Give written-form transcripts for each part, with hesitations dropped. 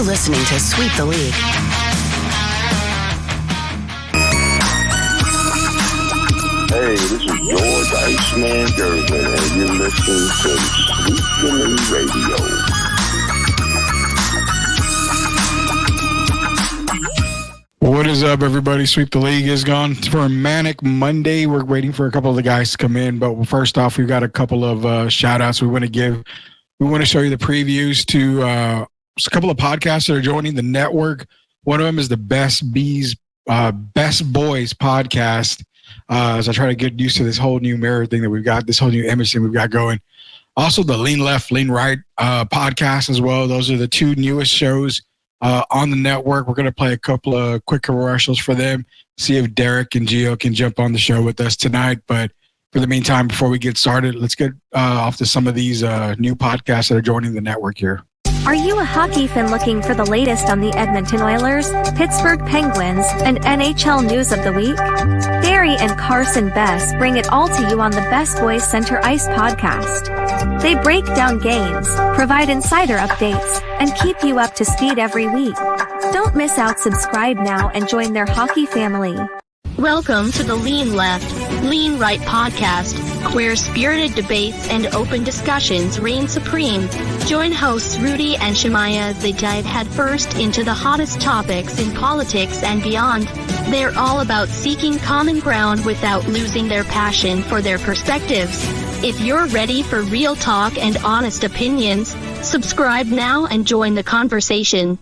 You're listening to Sweep the League. Hey, this is George Iceman Gervin, and you're listening to Sweep the League Radio. What is up, everybody? Sweep the League is gone for Manic Monday. We're waiting for a couple of the guys to come in, but first off, we've got a couple of shout-outs we want to give. We want to show you the previews to a couple of podcasts that are joining the network. One of them is the Best Boys podcast. As I try to get used to this whole new mirror thing that we've got, this whole new image thing we've got going. Also, the Lean Left, Lean Right podcast as well. Those are the two newest shows on the network. We're going to play a couple of quick commercials for them, see if Derek and Gio can jump on the show with us tonight. But for the meantime, before we get started, let's get off to some of these new podcasts that are joining the network here. Are you a hockey fan looking for the latest on the Edmonton Oilers, Pittsburgh Penguins, and NHL news of the week? Barry and Carson Best bring it all to you on the Best Boys Center Ice podcast. They break down games, provide insider updates, and keep you up to speed every week. Don't miss out. Subscribe now and join their hockey family. Welcome to the Lean Left, Lean Right podcast, where spirited debates and open discussions reign supreme. Join hosts Rudy and Shemaya as they dive headfirst into the hottest topics in politics and beyond. They're all about seeking common ground without losing their passion for their perspectives. If you're ready for real talk and honest opinions, subscribe now and join the conversation.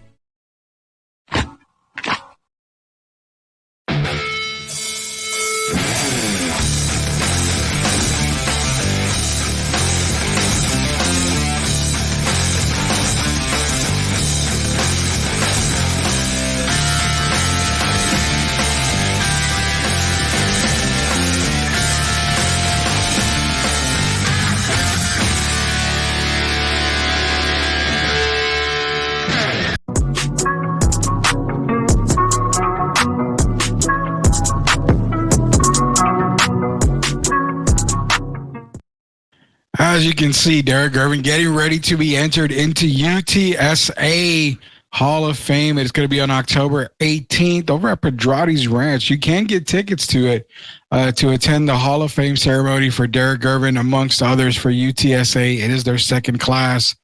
As you can see, Derek Irvin getting ready to be entered into UTSA Hall of Fame. It's going to be on October 18th over at Pedrati's Ranch. You can get tickets to it to attend the Hall of Fame ceremony for Derek Irvin, amongst others for UTSA. It is their second class.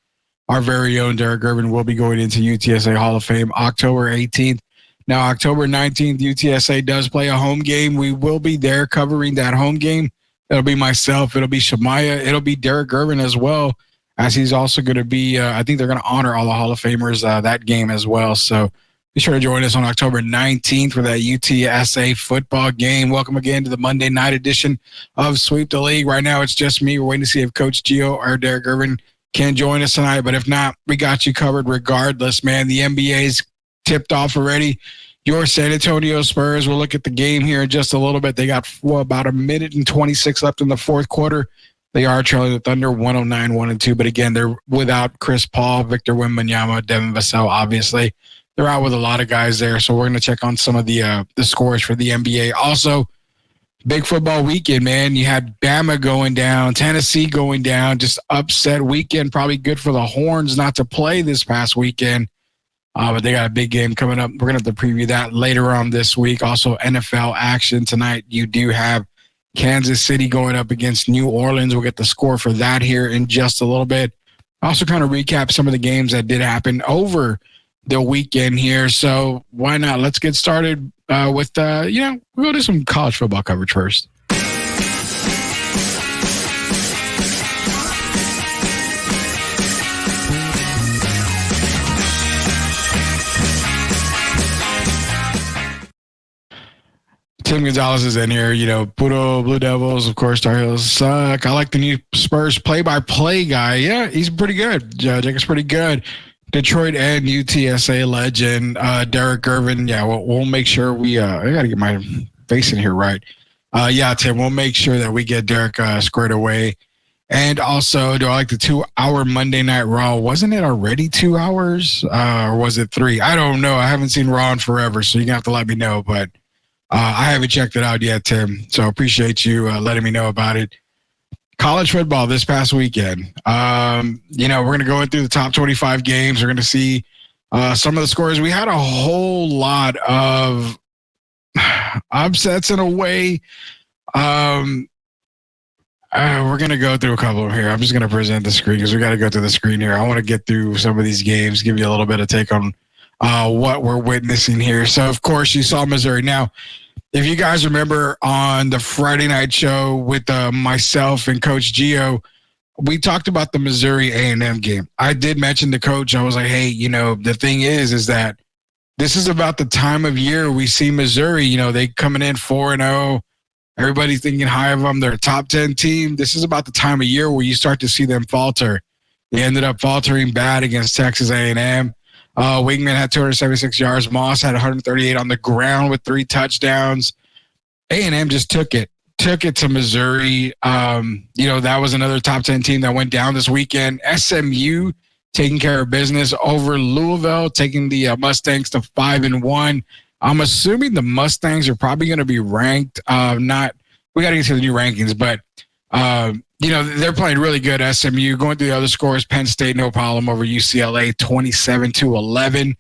Our very own Derek Irvin will be going into UTSA Hall of Fame October 18th. Now, October 19th, UTSA does play a home game. We will be there covering that home game. It'll be myself. It'll be Shemaya. It'll be Derek Irvin as well, as he's also going to be, I think they're going to honor all the Hall of Famers that game as well. So be sure to join us on October 19th for that UTSA football game. Welcome again to the Monday night edition of Sweep the League. Right now, it's just me. We're waiting to see if Coach Gio or Derek Irvin can join us tonight. But if not, we got you covered regardless, man. The NBA's tipped off already. Your San Antonio Spurs, we'll look at the game here in just a little bit. They got about a minute and 26 left in the fourth quarter. They are trailing the Thunder 109-102, but again, they're without Chris Paul, Victor Wembanyama, Devin Vassell, obviously. They're out with a lot of guys there, so we're going to check on some of the scores for the NBA. Also, big football weekend, man. You had Bama going down, Tennessee going down, just upset weekend. Probably good for the Horns not to play this past weekend. But they got a big game coming up. We're going to have to preview that later on this week. Also, NFL action tonight. You do have Kansas City going up against New Orleans. We'll get the score for that here in just a little bit. Also kind of recap some of the games that did happen over the weekend here. So why not? Let's get started with, we'll go to some college football coverage first. Tim Gonzalez is in here, Puro Blue Devils, of course, Tar Heels suck. I like the new Spurs play-by-play guy. Yeah, he's pretty good. Jacob's pretty good. Detroit and UTSA legend, Derek Irvin. Yeah, we'll make sure I got to get my face in here right. Tim, we'll make sure that we get Derek squared away. And also, do I like the 2-hour Monday Night Raw? Wasn't it already 2 hours? Or was it 3? I don't know. I haven't seen Raw in forever, so you're going to have to let me know. But I haven't checked it out yet, Tim. So appreciate you letting me know about it. College football this past weekend. We're going to go in through the top 25 games. We're going to see Some of the scores, we had a whole lot of upsets in a way. We're going to go through a couple of here. I'm just going to present the screen because we got to go through the screen here. I want to get through some of these games, give you a little bit of take on what we're witnessing here. So, of course, you saw Missouri. Now, if you guys remember on the Friday night show with myself and Coach Gio, we talked about the Missouri A&M game. I did mention to Coach, I was like, hey, the thing is that this is about the time of year we see Missouri, they coming in 4-0. Everybody's thinking high of them. They're a top 10 team. This is about the time of year where you start to see them falter. They ended up faltering bad against Texas A&M. Wingman had 276 yards. Moss had 138 on the ground with 3 touchdowns. A&M just took it to Missouri. That was another top 10 team that went down this weekend. SMU taking care of business over Louisville, taking the Mustangs to 5-1. I'm assuming the Mustangs are probably going to be ranked. We got to get to the new rankings, but they're playing really good. SMU going through the other scores. Penn State, no problem over UCLA, 27-11.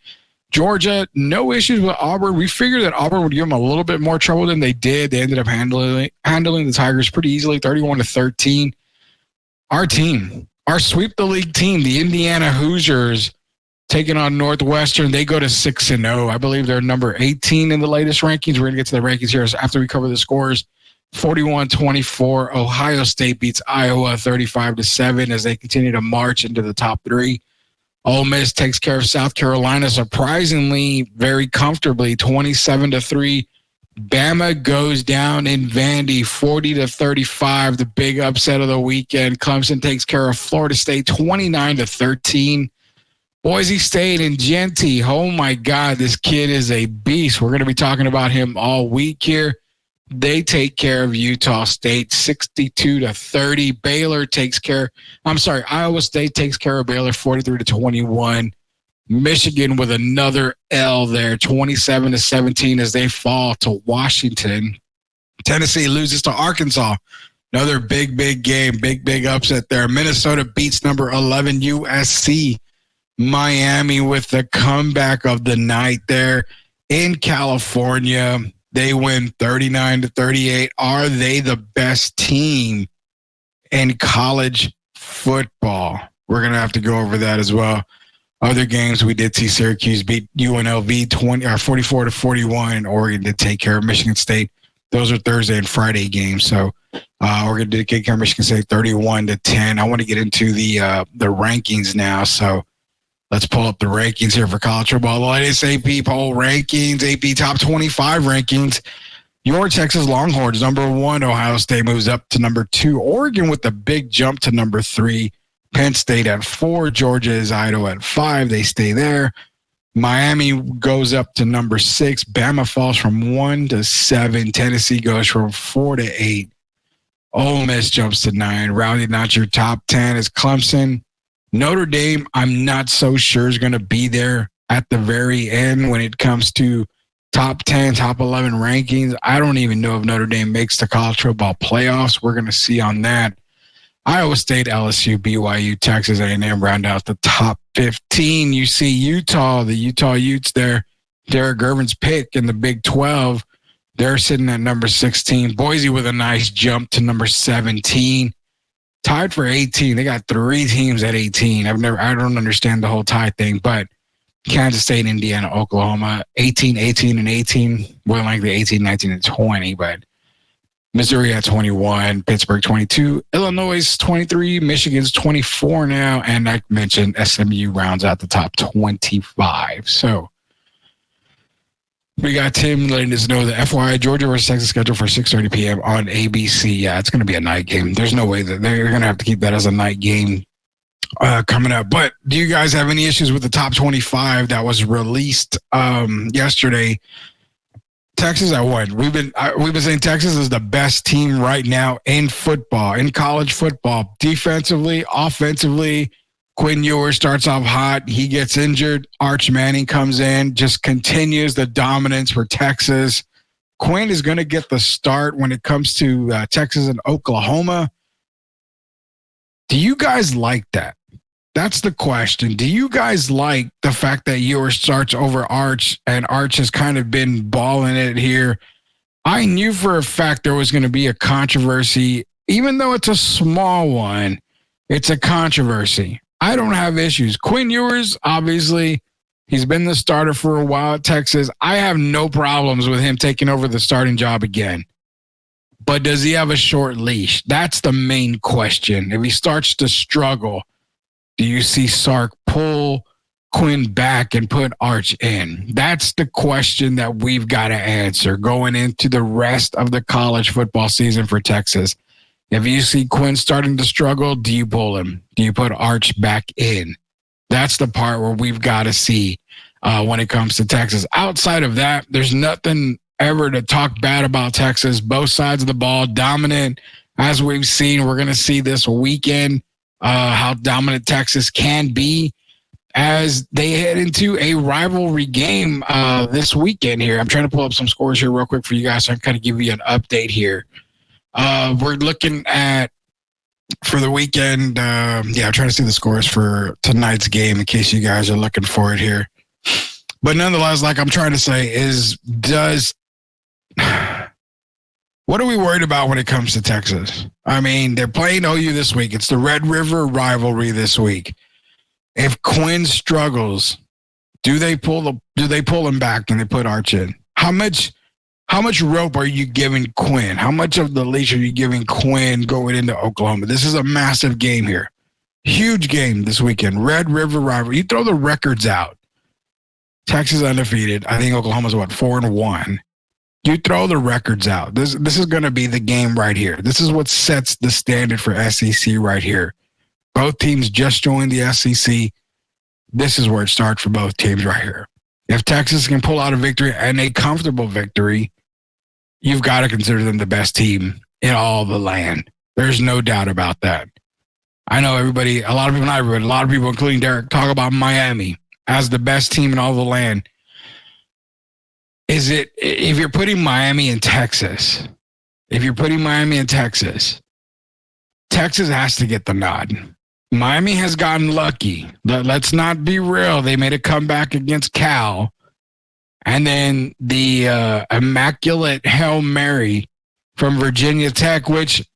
Georgia, no issues with Auburn. We figured that Auburn would give them a little bit more trouble than they did. They ended up handling the Tigers pretty easily, 31-13. Our team, our sweep the league team, the Indiana Hoosiers, taking on Northwestern. They go to 6-0. I believe they're number 18 in the latest rankings. We're going to get to the rankings here after we cover the scores. 41-24. Ohio State beats Iowa 35-7 as they continue to march into the top 3. Ole Miss takes care of South Carolina surprisingly very comfortably, 27-3. Bama goes down in Vandy, 40-35. The big upset of the weekend. Clemson takes care of Florida State, 29-13. Boise State and Genty. Oh, my God, this kid is a beast. We're going to be talking about him all week here. They take care of Utah State, 62-30. Iowa State takes care of Baylor, 43-21. Michigan with another L there, 27-17 as they fall to Washington. Tennessee loses to Arkansas. Another big game, big upset there. Minnesota beats number 11 USC. Miami with the comeback of the night there in California. They win 39-38. Are they the best team in college football? We're going to have to go over that as well. Other games, we did see Syracuse beat UNLV 44-41, and Oregon did take care of Michigan State. Those are Thursday and Friday games. So Oregon did take care of Michigan State 31-10. I want to get into the rankings now. So let's pull up the rankings here for college football. The latest AP poll rankings, AP top 25 rankings. Your Texas Longhorns, number 1. Ohio State moves up to number 2. Oregon with a big jump to number 3. Penn State at 4. Georgia is Idaho at 5. They stay there. Miami goes up to number 6. Bama falls from 1 to 7. Tennessee goes from 4 to 8. Ole Miss jumps to 9. Rounding out your top 10 is Clemson. Notre Dame, I'm not so sure is going to be there at the very end when it comes to top 10, top 11 rankings. I don't even know if Notre Dame makes the college football playoffs. We're going to see on that. Iowa State, LSU, BYU, Texas A&M round out the top 15. You see Utah, the Utah Utes there. Derek Irvin's pick in the Big 12. They're sitting at number 16. Boise with a nice jump to number 17. Tied for 18. They got 3 teams at 18. I don't understand the whole tie thing, but Kansas State, Indiana, Oklahoma, 18, 18, and 18. More than likely 18, 19, and 20, but Missouri at 21, Pittsburgh 22, Illinois 23, Michigan's 24 now, and I mentioned SMU rounds out the top 25. So we got Tim letting us know that FYI, Georgia versus Texas scheduled for 6:30 p.m. on ABC. Yeah, it's going to be a night game. There's no way that they're going to have to keep that as a night game coming up. But do you guys have any issues with the top 25 that was released yesterday? Texas at what? We've been saying Texas is the best team right now in football, in college football, defensively, offensively. Quinn Ewers starts off hot. He gets injured. Arch Manning comes in, just continues the dominance for Texas. Quinn is going to get the start when it comes to Texas and Oklahoma. Do you guys like that? That's the question. Do you guys like the fact that Ewers starts over Arch and Arch has kind of been balling it here? I knew for a fact there was going to be a controversy. Even though it's a small one, it's a controversy. I don't have issues. Quinn Ewers, obviously, he's been the starter for a while at Texas. I have no problems with him taking over the starting job again. But does he have a short leash? That's the main question. If he starts to struggle, do you see Sark pull Quinn back and put Arch in? That's the question that we've got to answer going into the rest of the college football season for Texas. If you see Quinn starting to struggle, do you pull him? Do you put Arch back in? That's the part where we've got to see when it comes to Texas. Outside of that, there's nothing ever to talk bad about Texas. Both sides of the ball, dominant. As we've seen, we're going to see this weekend how dominant Texas can be as they head into a rivalry game this weekend here. I'm trying to pull up some scores here real quick for you guys so I can kind of give you an update here. We're looking at, for the weekend, I'm trying to see the scores for tonight's game in case you guys are looking for it here. But nonetheless, like I'm trying to say is, what are we worried about when it comes to Texas? I mean, they're playing OU this week. It's the Red River rivalry this week. If Quinn struggles, do they pull him back and they put Arch in? How much rope are you giving Quinn? How much of the leash are you giving Quinn going into Oklahoma? This is a massive game here. Huge game this weekend. Red River rivalry. You throw the records out. Texas undefeated. I think Oklahoma's 4-1. You throw the records out. This is going to be the game right here. This is what sets the standard for SEC right here. Both teams just joined the SEC. This is where it starts for both teams right here. If Texas can pull out a victory and a comfortable victory, you've got to consider them the best team in all the land. There's no doubt about that. I know a lot of people, including Derek, talk about Miami as the best team in all the land. If you're putting Miami in Texas, Texas has to get the nod. Miami has gotten lucky. Let's not be real. They made a comeback against Cal. And then the immaculate Hail Mary from Virginia Tech, which,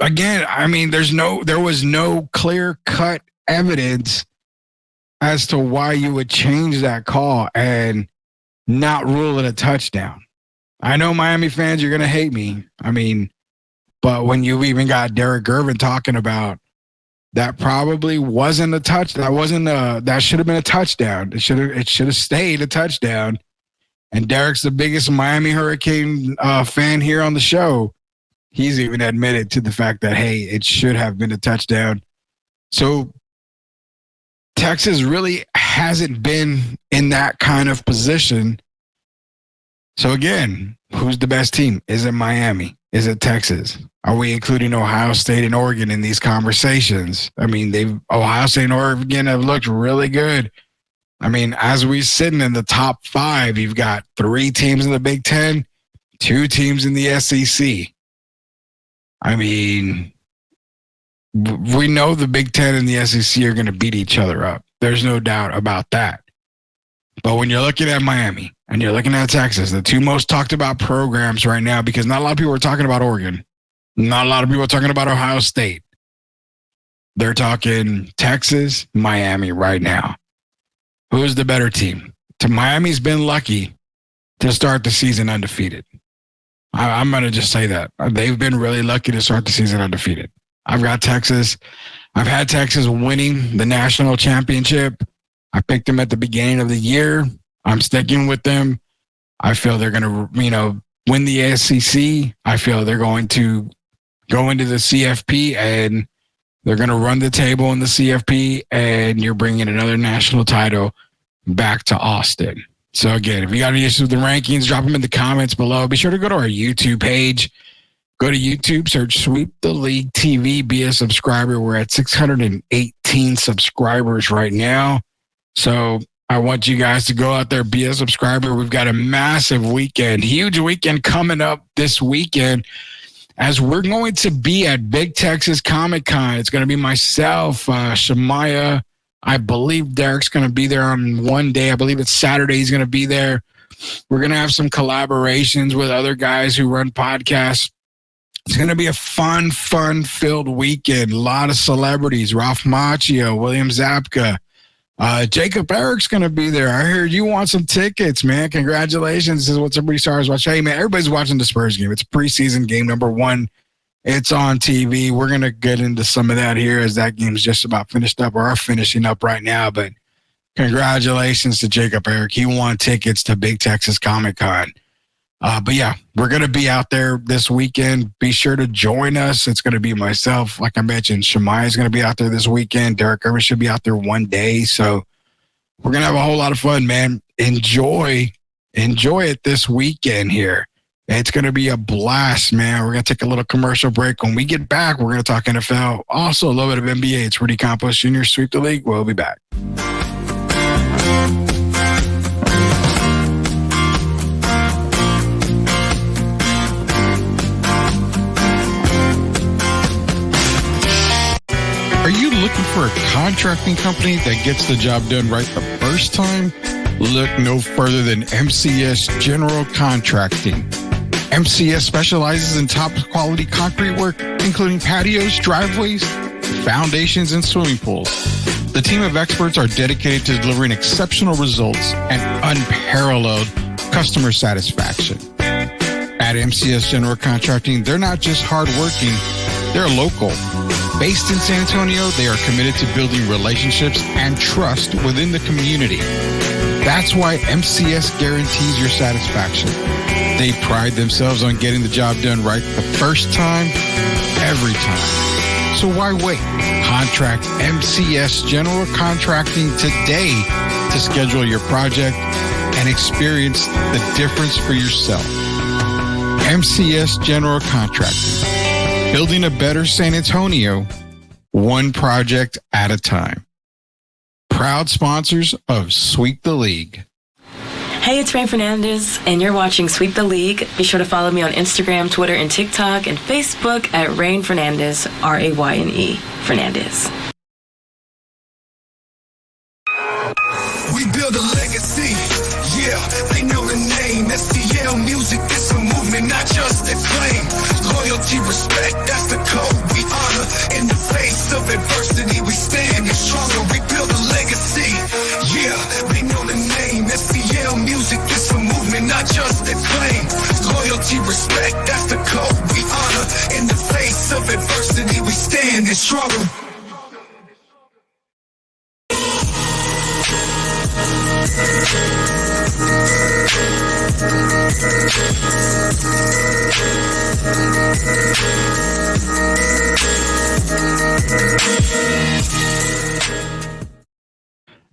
again, I mean, there was no clear-cut evidence as to why you would change that call and not rule it a touchdown. I know Miami fans, you're going to hate me. I mean, but when you've even got Derek Gervin talking about that probably wasn't a touch. That should have been a touchdown. It should have stayed a touchdown. And Derek's the biggest Miami Hurricane fan here on the show. He's even admitted to the fact that, hey, it should have been a touchdown. So Texas really hasn't been in that kind of position. So again, who's the best team? Is it Miami? Is it Texas? Are we including Ohio State and Oregon in these conversations? I mean, Ohio State and Oregon have looked really good. I mean, as we're sitting in the top 5, you've got 3 teams in the Big Ten, 2 teams in the SEC. I mean, we know the Big Ten and the SEC are going to beat each other up. There's no doubt about that. But when you're looking at Miami and you're looking at Texas, the 2 most talked about programs right now, because not a lot of people are talking about Oregon. Not a lot of people are talking about Ohio State. They're talking Texas, Miami right now. Who's the better team? Miami's been lucky to start the season undefeated. I'm going to just say that. They've been really lucky to start the season undefeated. I've got Texas. I've had Texas winning the national championship. I picked them at the beginning of the year. I'm sticking with them. I feel they're going to, win the SEC. I feel they're going to go into the CFP and they're going to run the table in the CFP, and you're bringing another national title back to Austin. So again, if you got any issues with the rankings, drop them in the comments below. Be sure to go to our YouTube page. Go to YouTube, search Sweep the League TV, be a subscriber. We're at 618 subscribers right now. So I want you guys to go out there, be a subscriber. We've got a massive weekend, huge weekend coming up this weekend. as we're going to be at Big Texas Comic Con. It's going to be myself, Shemaya. I believe Derek's going to be there on one day. I believe it's Saturday. He's going to be there. We're going to have some collaborations with other guys who run podcasts. It's going to be a fun-filled weekend. A lot of celebrities. Ralph Macchio, William Zabka. Jacob Eric's going to be there. I heard you want some tickets, man. Congratulations. This is what everybody starts watching. Hey, man, everybody's watching the Spurs game. It's preseason game number 1. It's on TV. We're going to get into some of that here as that game's just about finished up or are finishing up right now. But congratulations to Jacob Eric. He won tickets to Big Texas Comic Con. But yeah, we're going to be out there this weekend. Be sure to join us. It's going to be myself. Like I mentioned, Shemai is going to be out there this weekend. Derek Irvin should be out there one day. So we're going to have a whole lot of fun, man. Enjoy it this weekend here. It's going to be a blast, man. We're going to take a little commercial break. When we get back, we're going to talk NFL. Also, a little bit of NBA. It's Rudy Campos Jr. Sweep the League. We'll be back. Are you looking for a contracting company that gets the job done right the first time? Look no further than MCS General Contracting. MCS specializes in top quality concrete work, including patios, driveways, foundations, and swimming pools. The team of experts are dedicated to delivering exceptional results and unparalleled customer satisfaction. At MCS General Contracting, they're not just hardworking, they're local. Based in San Antonio, they are committed to building relationships and trust within the community. That's why MCS guarantees your satisfaction. They pride themselves on getting the job done right the first time, every time. So why wait? Contract MCS General Contracting today to schedule your project and experience the difference for yourself. MCS General Contracting. Building a better San Antonio, one project at a time. Proud sponsors of Sweep the League. Hey, it's Rain Fernandez, and you're watching Sweep the League. Be sure to follow me on Instagram, Twitter, and TikTok, and Facebook at Rain Fernandez, Rayne Fernandez. We build a legacy, yeah, they know the name. STL Music, it's a movement, not just a claim. Loyalty, respect, that's the code we honor. In the face of adversity, we stand stronger. We build a legacy, yeah, they know the name. STL Music, it's a movement, not just a claim. Loyalty, respect, that's the code we honor. In the face of adversity, we stand stronger.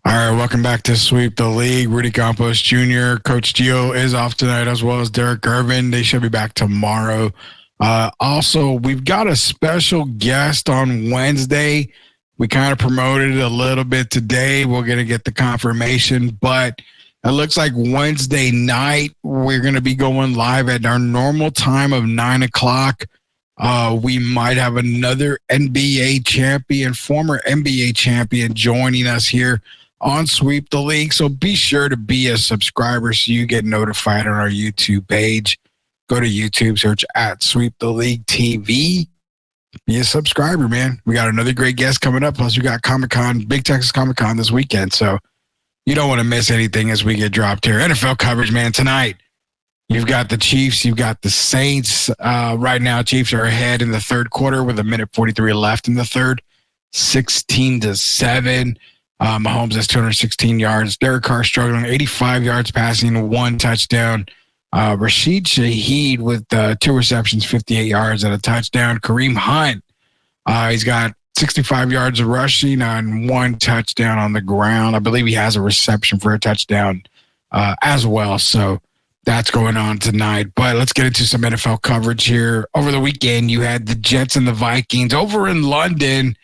All right, welcome back to Sweep the League. Rudy Campos Jr., Coach Gio is off tonight, as well as Derek Irvin. They should be back tomorrow. Also, we've got a special guest on Wednesday. We kind of promoted it a little bit today. We're going to get the confirmation, but it looks like Wednesday night, we're going to be going live at our normal time of 9 o'clock. We might have another NBA champion, former NBA champion, joining us here on Sweep the League. So be sure to be a subscriber so you get notified on our YouTube page. Go to YouTube, search at Sweep the League TV. Be a subscriber, man. We got another great guest coming up. Plus, we got Comic-Con, Big Texas Comic-Con this weekend. So you don't want to miss anything as we get dropped here. NFL coverage, man, tonight. You've got the Chiefs. You've got the Saints. Right now, Chiefs are ahead in the third quarter with 1:43 left in the third. 16-7. Mahomes has 216 yards. Derek Carr struggling, 85 yards passing, 1 touchdown. Rashid Shaheed with 2 receptions, 58 yards and a touchdown. Kareem Hunt, he's got 65 yards of rushing and 1 touchdown on the ground. I believe he has a reception for a touchdown as well. So that's going on tonight. But let's get into some NFL coverage here. Over the weekend, you had the Jets and the Vikings over in London.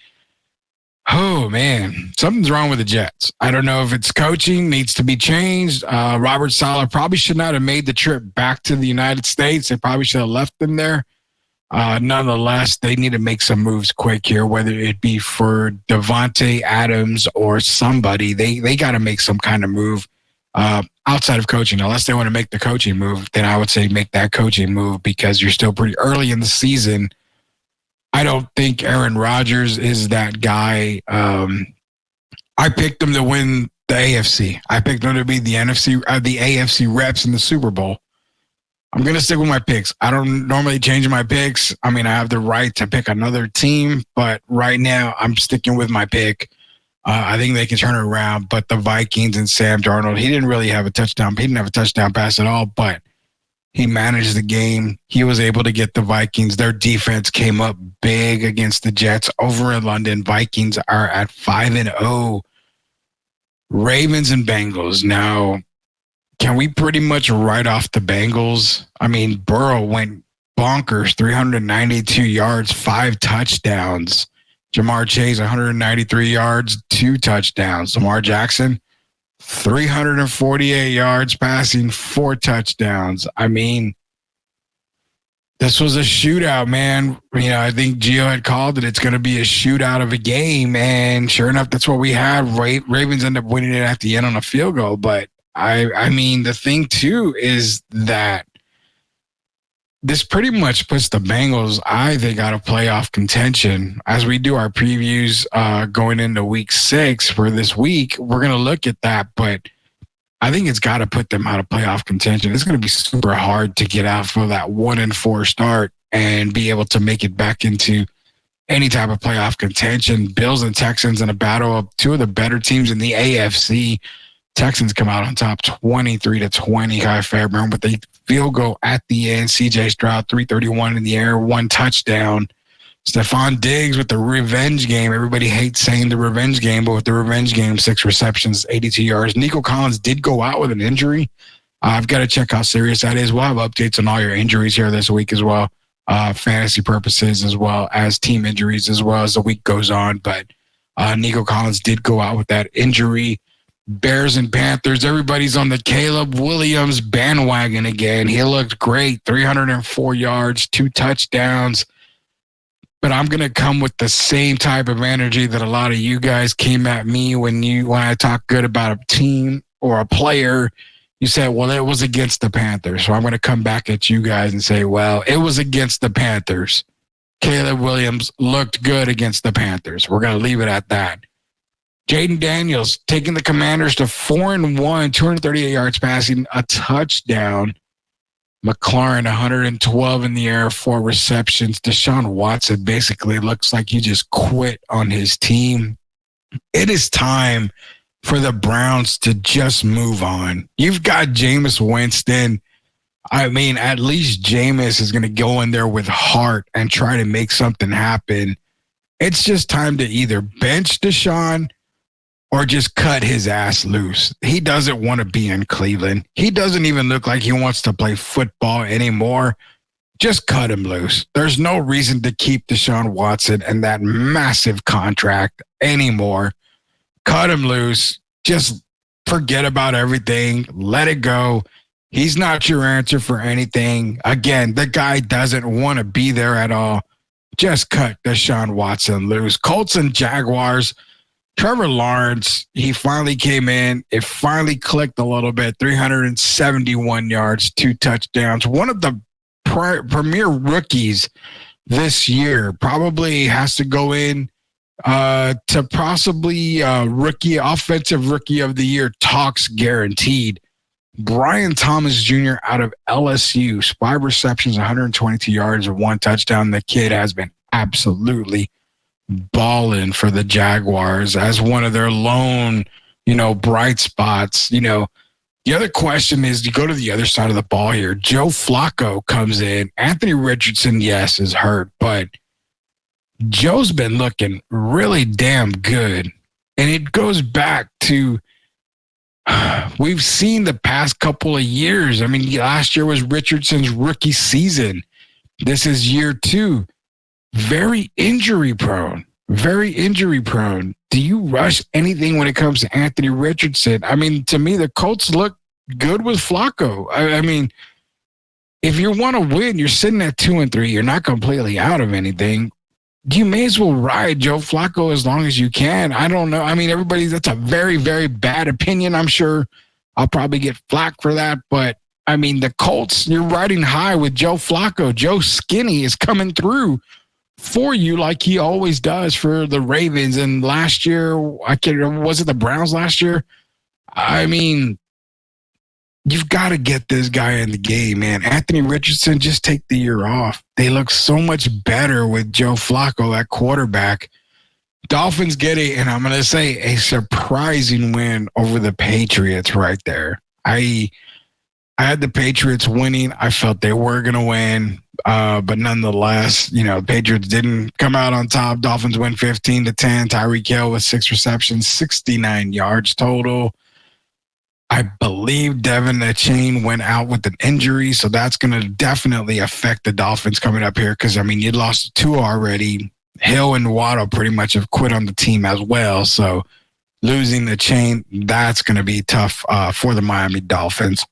Oh, man, something's wrong with the Jets. I don't know if it's coaching, needs to be changed. Robert Saleh probably should not have made the trip back to the United States. They probably should have left them there. Nonetheless, they need to make some moves quick here, whether it be for Devontae Adams or somebody. They got to make some kind of move outside of coaching. Unless they want to make the coaching move, then I would say make that coaching move because you're still pretty early in the season. I don't think Aaron Rodgers is that guy. I picked him to win the AFC. I picked him to be the AFC reps in the Super Bowl. I'm going to stick with my picks. I don't normally change my picks. I mean, I have the right to pick another team, but right now I'm sticking with my pick. I think they can turn it around, but the Vikings and Sam Darnold, he didn't really have a touchdown. He didn't have a touchdown pass at all, but he managed the game. He was able to get the Vikings. Their defense came up big against the Jets over in London. Vikings are at 5-0. Ravens and Bengals. Now, can we pretty much write off the Bengals? I mean, Burrow went bonkers, 392 yards, 5 touchdowns. Jamar Chase, 193 yards, 2 touchdowns. Lamar Jackson, 348 yards passing, 4 touchdowns. I mean, this was a shootout, man. You know, I think Gio had called it. It's going to be a shootout of a game. And sure enough, that's what we had. Ravens end up winning it at the end on a field goal. But I mean, the thing too is that this pretty much puts the Bengals, I think, out of playoff contention. As we do our previews going into week 6 for this week, we're going to look at that. But I think it's got to put them out of playoff contention. It's going to be super hard to get out for that 1-4 start and be able to make it back into any type of playoff contention. Bills and Texans in a battle of two of the better teams in the AFC. Texans come out on top 23-20, Kai Fairbairn, with a field goal at the end. CJ Stroud, 331 in the air, 1 touchdown. Stephon Diggs with the revenge game. Everybody hates saying the revenge game, but with the revenge game, 6 receptions, 82 yards. Nico Collins did go out with an injury. I've got to check how serious that is. We'll have updates on all your injuries here this week as well, fantasy purposes as well as team injuries as well as the week goes on. But Nico Collins did go out with that injury. Bears and Panthers, everybody's on the Caleb Williams bandwagon again. He looked great, 304 yards, 2 touchdowns. But I'm going to come with the same type of energy that a lot of you guys came at me when I talk good about a team or a player. You said, well, it was against the Panthers. So I'm going to come back at you guys and say, well, it was against the Panthers. Caleb Williams looked good against the Panthers. We're going to leave it at that. Jaden Daniels taking the Commanders to 4-1, 238 yards passing, a touchdown. McLaurin, 112 in the air, 4 receptions. Deshaun Watson basically looks like he just quit on his team. It is time for the Browns to just move on. You've got Jameis Winston. I mean, at least Jameis is going to go in there with heart and try to make something happen. It's just time to either bench Deshaun or just cut his ass loose. He doesn't want to be in Cleveland. He doesn't even look like he wants to play football anymore. Just cut him loose. There's no reason to keep Deshaun Watson and that massive contract anymore. Cut him loose. Just forget about everything. Let it go. He's not your answer for anything. Again, the guy doesn't want to be there at all. Just cut Deshaun Watson loose. Colts and Jaguars. Trevor Lawrence, he finally came in. It finally clicked a little bit. 371 yards, 2 touchdowns. One of the premier rookies this year. Probably has to go in to possibly offensive rookie of the year talks guaranteed. Brian Thomas Jr. out of LSU, 5 receptions, 122 yards, and 1 touchdown. The kid has been absolutely balling for the Jaguars as one of their lone, bright spots. The other question is, you go to the other side of the ball here. Joe Flacco comes in. Anthony Richardson, yes, is hurt, but Joe's been looking really damn good. And it goes back to, we've seen the past couple of years. I mean, last year was Richardson's rookie season. This is year 2. Very injury prone. Do you rush anything when it comes to Anthony Richardson? I mean, to me, the Colts look good with Flacco. I mean, if you want to win, you're sitting at 2-3. You're not completely out of anything. You may as well ride Joe Flacco as long as you can. I don't know. I mean, that's a very, very bad opinion. I'm sure I'll probably get flack for that. But, I mean, the Colts, you're riding high with Joe Flacco. Joe Skinny is coming through for you like he always does for the Ravens. And last year, was it the Browns last year? I mean, you've got to get this guy in the game, man. Anthony Richardson, just take the year off. They look so much better with Joe Flacco at quarterback. Dolphins get it, and I'm going to say a surprising win over the Patriots right there. I had the Patriots winning. I felt they were going to win, but nonetheless, the Patriots didn't come out on top. Dolphins win 15-10. Tyreek Hill with 6 receptions, 69 yards total. I believe Devin Achane went out with an injury, so that's going to definitely affect the Dolphins coming up here because, I mean, you lost 2 already. Hill and Waddle pretty much have quit on the team as well, so losing the chain, that's going to be tough for the Miami Dolphins.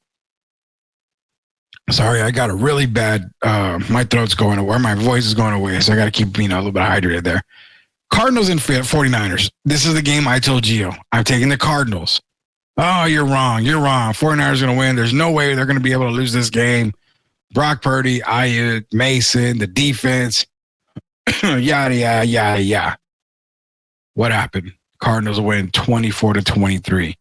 Sorry, I got a really bad, my throat's going away, my voice is going away, so I got to keep being a little bit hydrated there. Cardinals and 49ers. This is the game I told Gio. I'm taking the Cardinals. Oh, you're wrong. 49ers are going to win. There's no way they're going to be able to lose this game. Brock Purdy, Ayuk, Mason, the defense, yada, yada, yada, yada. What happened? Cardinals win 24-23.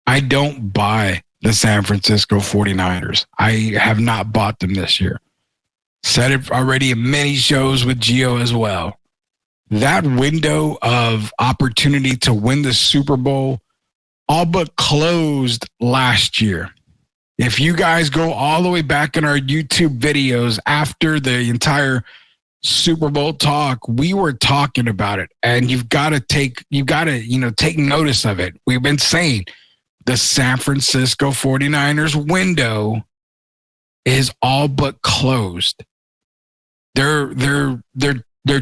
I don't buy the San Francisco 49ers. I have not bought them this year. Said it already in many shows with Gio as well. That window of opportunity to win the Super Bowl all but closed last year. If you guys go all the way back in our YouTube videos after the entire Super Bowl talk, we were talking about it, and you've got to take notice of it. We've been saying the San Francisco 49ers window is all but closed. Their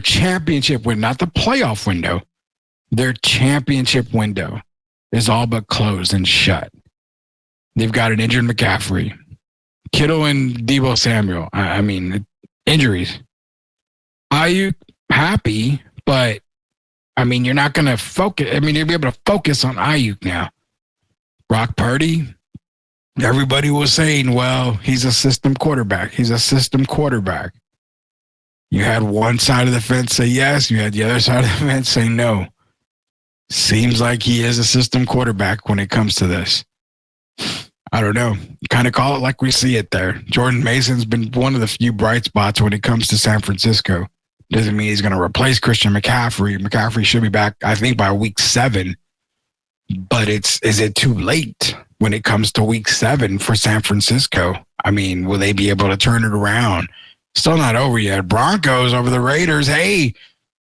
championship window, not the playoff window, their championship window is all but closed and shut. They've got an injured McCaffrey. Kittle and Deebo Samuel. I mean, injuries. Ayuk, happy, but, I mean, you're not going to focus. I mean, you'll be able to focus on Ayuk now. Brock Purdy, everybody was saying, well, he's a system quarterback. You had one side of the fence say yes. You had the other side of the fence say no. Seems like he is a system quarterback when it comes to this. I don't know. Kind of call it like we see it there. Jordan Mason's been one of the few bright spots when it comes to San Francisco. Doesn't mean he's going to replace Christian McCaffrey. McCaffrey should be back, I think, by week 7. But is it too late when it comes to week 7 for San Francisco? I mean, will they be able to turn it around? Still not over yet. Broncos over the Raiders. Hey,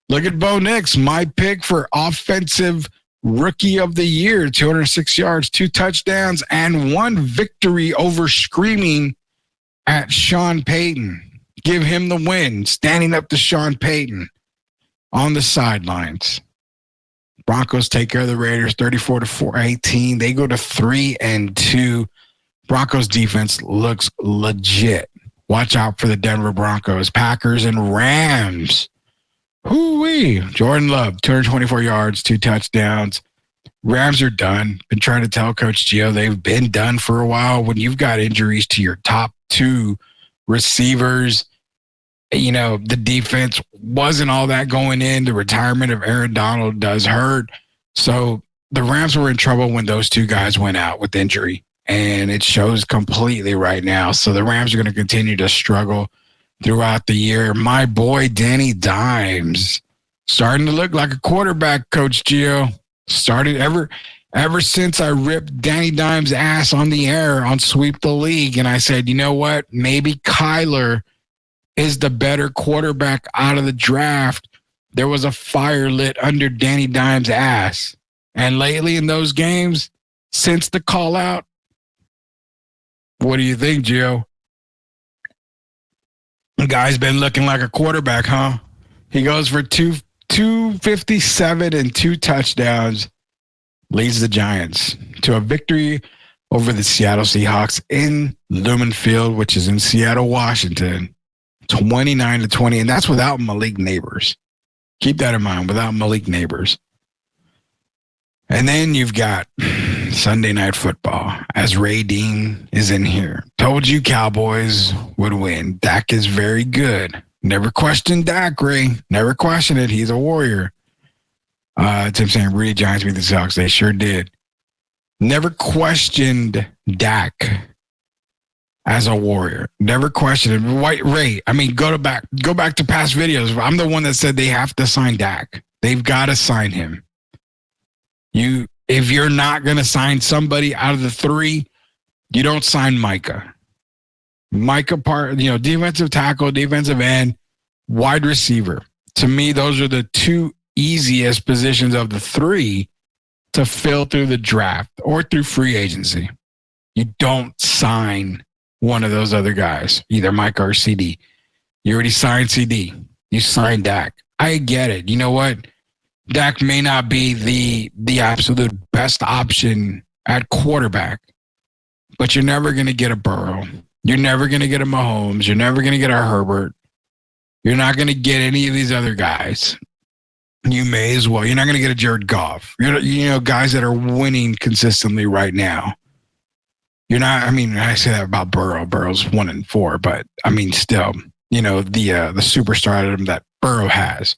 look at Bo Nix, my pick for offensive rookie of the year, 206 yards, 2 touchdowns, and 1 victory over screaming at Sean Payton. Give him the win, standing up to Sean Payton on the sidelines. Broncos take care of the Raiders, 34-18. They go to 3-2. Broncos defense looks legit. Watch out for the Denver Broncos, Packers, and Rams. Hoo-wee. Jordan Love, 224 yards, 2 touchdowns. Rams are done. Been trying to tell Coach Gio they've been done for a while. When you've got injuries to your top 2 receivers, the defense wasn't all that going in. The retirement of Aaron Donald does hurt. So the Rams were in trouble when those 2 guys went out with injury, and it shows completely right now. So the Rams are going to continue to struggle throughout the year. My boy, Danny Dimes, starting to look like a quarterback, Coach Gio. Started ever since I ripped Danny Dimes' ass on the air on Sweep the League, and I said, you know what? Maybe Kyler is the better quarterback out of the draft. There was a fire lit under Danny Dimes' ass. And lately in those games, since the call out, what do you think, Gio? The guy's been looking like a quarterback, huh? He goes for 257 and 2 touchdowns, leads the Giants to a victory over the Seattle Seahawks in Lumen Field, which is in Seattle, Washington, 29-20. And that's without Malik Neighbors. Keep that in mind, without Malik Neighbors. And then you've got Sunday Night Football, as Ray Dean is in here. Told you Cowboys would win. Dak is very good. Never questioned Dak, Ray. Never questioned it. He's a warrior. Tim saying, Rudy Giants beat the Seahawks. They sure did. Never questioned Dak as a warrior. Never questioned it. White Ray, I mean, go back to past videos. I'm the one that said they have to sign Dak. They've got to sign him. If you're not going to sign somebody out of the three, you don't sign Micah. Defensive tackle, defensive end, wide receiver. To me, those are the two easiest positions of the three to fill through the draft or through free agency. You don't sign one of those other guys, either Micah or CD. You already signed CD. You signed Dak. I get it. You know what? Dak may not be the absolute best option at quarterback, but you're never going to get a Burrow. You're never going to get a Mahomes. You're never going to get a Herbert. You're not going to get any of these other guys. You may as well. You're not going to get a Jared Goff. Guys that are winning consistently right now. You're not, I say that about Burrow. Burrow's 1-4, but still, the superstar item that Burrow has.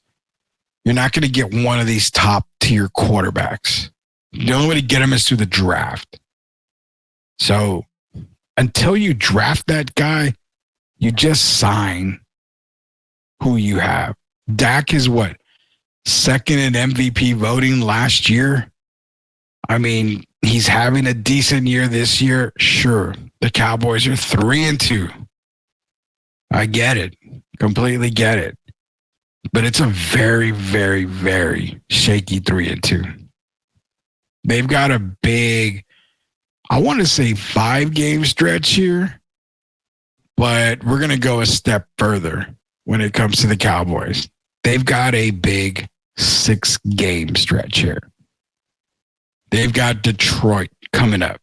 You're not going to get one of these top tier quarterbacks. The only way to get them is through the draft. So until you draft that guy, you just sign who you have. Dak is what? Second in MVP voting last year. He's having a decent year this year. Sure. The Cowboys are 3-2. I get it. Completely get it. But it's a very, very, very shaky 3-2. They've got a big, I want to say 5-game stretch here, but we're going to go a step further when it comes to the Cowboys. They've got a big 6-game stretch here. They've got Detroit coming up.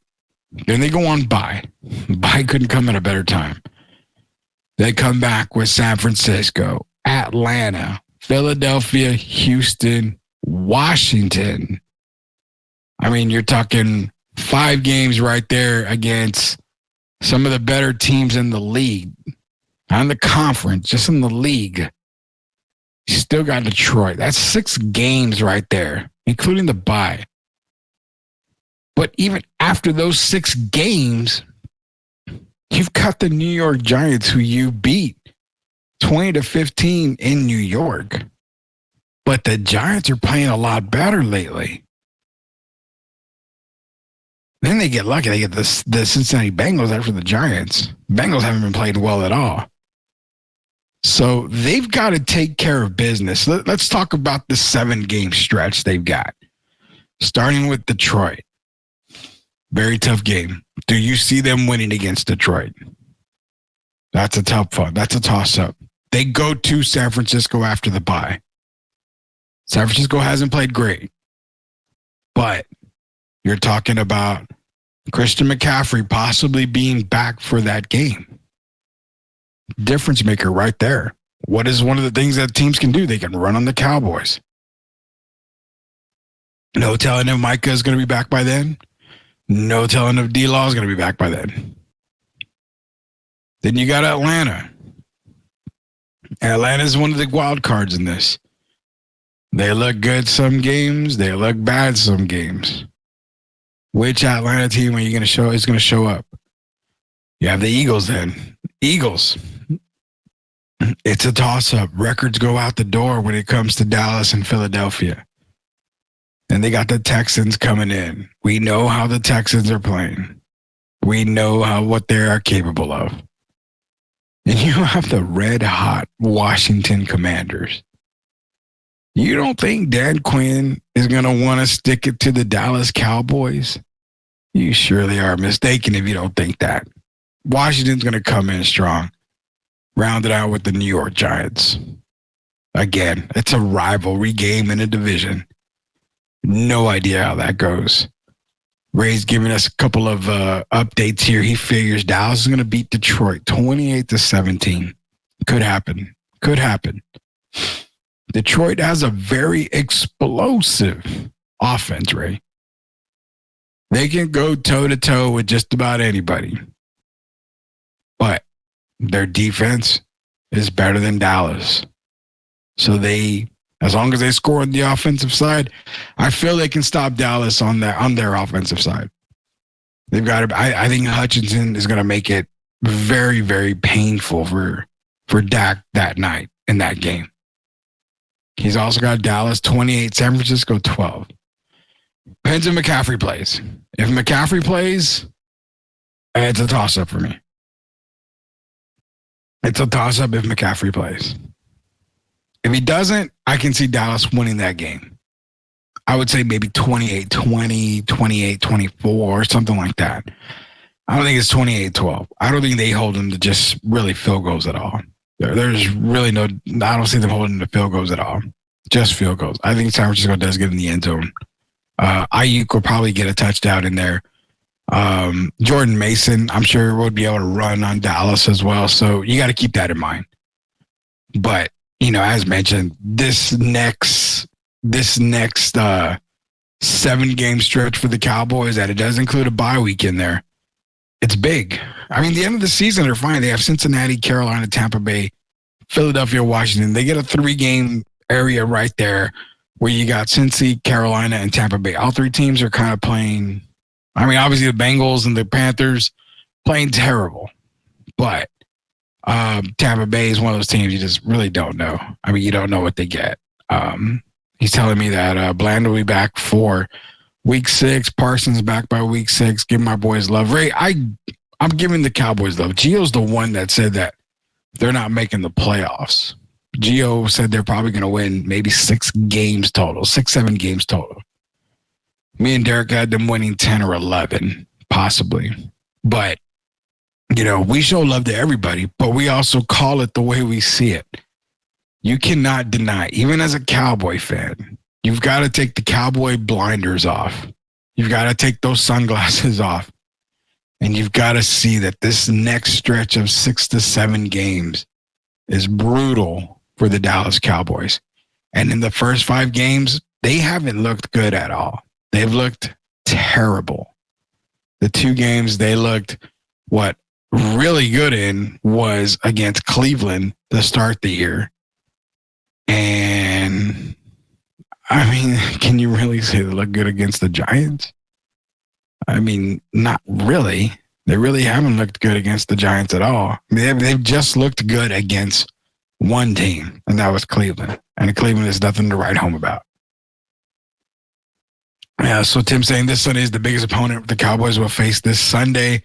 Then they go on bye. Bye couldn't come at a better time. They come back with San Francisco, Atlanta, Philadelphia, Houston, Washington. You're talking 5 games right there against some of the better teams in the league. Not in the conference, just in the league. You still got Detroit. That's 6 games right there, including the bye. But even after those 6 games, you've got the New York Giants, who you beat 20-15 in New York. But the Giants are playing a lot better lately. Then they get lucky. They get the Cincinnati Bengals after the Giants. Bengals haven't been playing well at all. So they've got to take care of business. Let's talk about the 7-game stretch they've got. Starting with Detroit. Very tough game. Do you see them winning against Detroit? That's a tough one. That's a toss-up. They go to San Francisco after the bye. San Francisco hasn't played great. But you're talking about Christian McCaffrey possibly being back for that game. Difference maker right there. What is one of the things that teams can do? They can run on the Cowboys. No telling if Micah is going to be back by then. No telling if D-Law is going to be back by then. Then you got Atlanta. Atlanta is one of the wild cards in this. They look good some games. They look bad some games. Which Atlanta team is going to show up? You have the Eagles then. Eagles. It's a toss-up. Records go out the door when it comes to Dallas and Philadelphia. And they got the Texans coming in. We know how the Texans are playing. We know what they are capable of. And you have the red-hot Washington Commanders. You don't think Dan Quinn is going to want to stick it to the Dallas Cowboys? You surely are mistaken if you don't think that. Washington's going to come in strong. Round it out with the New York Giants. Again, it's a rivalry game in a division. No idea how that goes. Ray's giving us a couple of updates here. He figures Dallas is going to beat Detroit 28-17. Could happen. Could happen. Detroit has a very explosive offense, Ray. They can go toe-to-toe with just about anybody. But their defense is better than Dallas. So as long as they score on the offensive side, I feel they can stop Dallas on their offensive side. They've got to. I think Hutchinson is going to make it very, very painful for Dak that night in that game. He's also got Dallas 28, San Francisco 12. Depends if McCaffrey plays. If McCaffrey plays, it's a toss-up for me. It's a toss-up if McCaffrey plays. If he doesn't, I can see Dallas winning that game. I would say maybe 28-20, 28-24, or something like that. I don't think it's 28-12. I don't think they hold them to just really field goals at all. There's really I don't see them holding them to field goals at all. Just field goals. I think San Francisco does get in the end zone. Ayuk will probably get a touchdown in there. Jordan Mason, I'm sure, would be able to run on Dallas as well. So you got to keep that in mind. But, as mentioned, this next 7-game stretch for the Cowboys, that it does include a bye week in there, it's big. I mean, the end of the season, they're fine. They have Cincinnati, Carolina, Tampa Bay, Philadelphia, Washington. They get a 3-game area right there where you got Cincy, Carolina, and Tampa Bay. All 3 teams are kind of playing. I mean, obviously the Bengals and the Panthers playing terrible, but Tampa Bay is one of those teams you just really don't know. I mean, you don't know what they get. He's telling me that Bland will be back for week 6. Parsons back by week 6. Give my boys love. Ray, I'm giving the Cowboys love. Gio's the one that said that they're not making the playoffs. Gio said they're probably going to win maybe 6 games total, 6-7 games total. Me and Derek had them winning 10 or 11, possibly. But, we show love to everybody, but we also call it the way we see it. You cannot deny, even as a Cowboy fan, you've got to take the Cowboy blinders off. You've got to take those sunglasses off. And you've got to see that this next stretch of 6 to 7 games is brutal for the Dallas Cowboys. And in the first 5 games, they haven't looked good at all. They've looked terrible. The 2 games they looked really good in was against Cleveland to start the year. And I mean, can you really say they look good against the Giants? I mean, not really. They really haven't looked good against the Giants at all. They've just looked good against one team, and that was Cleveland. And Cleveland is nothing to write home about. Yeah, so Tim saying this Sunday is the biggest opponent the Cowboys will face this Sunday.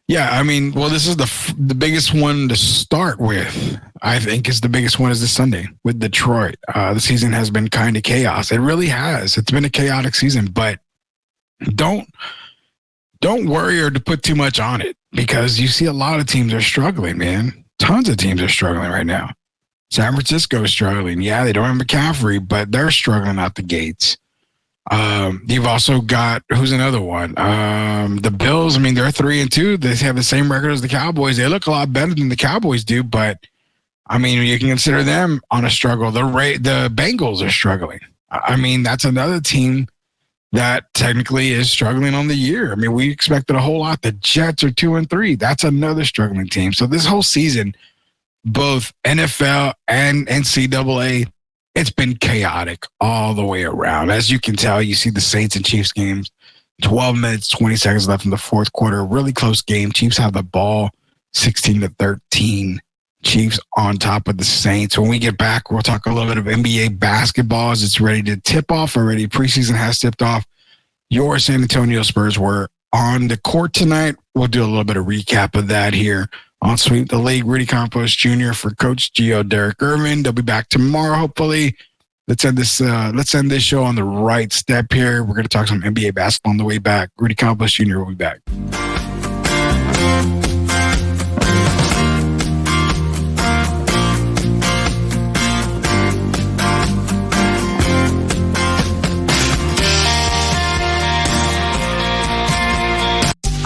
Yeah, I mean, well, this is the biggest one to start with. I think is the biggest one is this Sunday with Detroit. The season has been kind of chaos. It really has. It's been a chaotic season, but don't worry or to put too much on it because you see a lot of teams are struggling, man. Tons of teams are struggling right now. San Francisco is struggling. Yeah, they don't have McCaffrey, but they're struggling out the gates. You've also got, who's another one? The Bills, I mean, they're 3-2. They have the same record as the Cowboys. They look a lot better than the Cowboys do, but I mean, you can consider them on a struggle. The Bengals are struggling. I mean, that's another team that technically is struggling on the year. I mean, we expected a whole lot. The Jets are 2-3. That's another struggling team. So this whole season, both NFL and NCAA, it's been chaotic all the way around. As you can tell, you see the Saints and Chiefs games, 12 minutes, 20 seconds left in the fourth quarter. Really close game. Chiefs have the ball 16-13. Chiefs on top of the Saints. When we get back, we'll talk a little bit of NBA basketball as it's ready to tip off already. Preseason has tipped off. Your San Antonio Spurs were on the court tonight. We'll do a little bit of recap of that here on Sweep the League. Rudy Campos Jr. for Coach Gio, Derek Irvin. They'll be back tomorrow, hopefully. Let's end this show on the right step here. We're going to talk some NBA basketball on the way back. Rudy Campos Jr. will be back.